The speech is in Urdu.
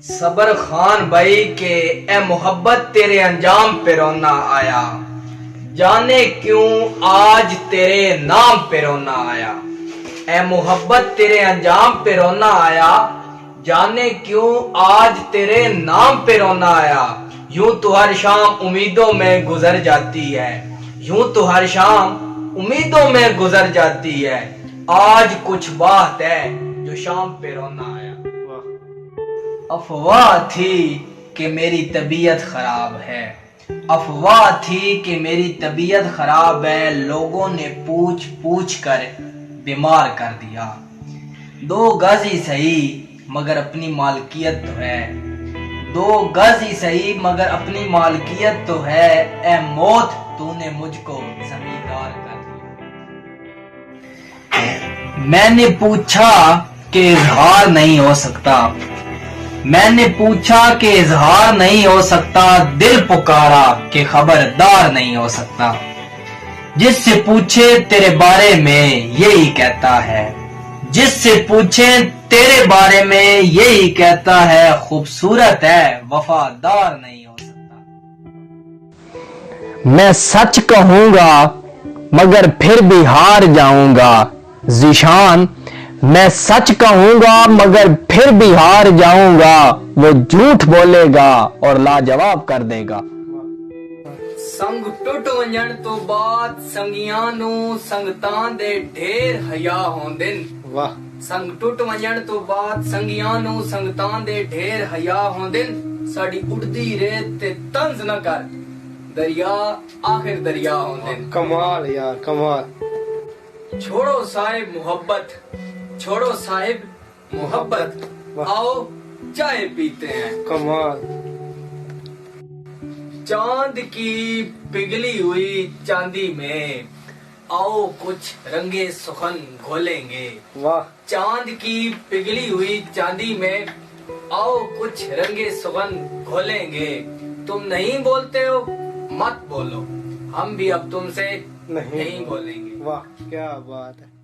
صبر خان بھائی کہ اے محبت تیرے انجام پہ رونا آیا، جانے کیوں آج تیرے نام پہ رونا آیا۔ اے محبت تیرے انجام پہ رونا آیا، جانے کیوں آج تیرے نام پہ رونا آیا۔ یوں تو ہر شام امیدوں میں گزر جاتی ہے، یوں تو ہر شام امیدوں میں گزر جاتی ہے، آج کچھ بات ہے جو شام پہ رونا آیا۔ افواہ تھی کہ میری طبیعت خراب ہے، افواہ تھی کہ میری طبیعت خراب ہے، لوگوں نے پوچھ پوچھ کر بیمار کر دیا۔ 2 گز ہی صحیح مگر اپنی مالکیت تو ہے، 2 گز ہی صحیح مگر اپنی مالکیت تو ہے، اے موت تو نے مجھ کو زمیندار کر دیا۔ میں نے پوچھا کہ اظہار نہیں ہو سکتا، میں نے پوچھا کہ اظہار نہیں ہو سکتا، دل پکارا کہ خبردار نہیں ہو سکتا۔ جس سے پوچھے تیرے بارے میں یہی کہتا ہے، جس سے پوچھے تیرے بارے میں یہی کہتا ہے، خوبصورت ہے وفادار نہیں ہو سکتا۔ میں سچ کہوں گا مگر پھر بھی ہار جاؤں گا، ذیشان میں سچ کہوں گا مگر پھر بھی ہار جاؤں گا، وہ جھوٹ بولے گا اور لاجواب کر دے گا۔ سنگ ٹوٹ ونجن تو بعد سنگیاں نو سنگتاں دے ڈھیر حیا ہوندن۔ سنگ ٹوٹ ونجن تو بعد سنگیاں نو سنگتاں دے ڈھیر حیا ہوندن، ساڈی اڑدی ریت تے طنز نہ کر، دریا آخر دریا ہوندن۔ کمال یار کمال۔ چھوڑو صاحب محبت، چھوڑو صاحب محبت، آؤ چائے پیتے ہیں۔ کمال۔ چاند کی پگھلی ہوئی چاندی میں آؤ کچھ رنگے سخن گھولیں گے۔ واہ۔ چاند کی پگھلی ہوئی چاندی میں آؤ کچھ رنگے سخن گھولیں گے۔ تم نہیں بولتے ہو مت بولو، ہم بھی اب تم سے نہیں بولیں گے۔ واہ کیا بات ہے۔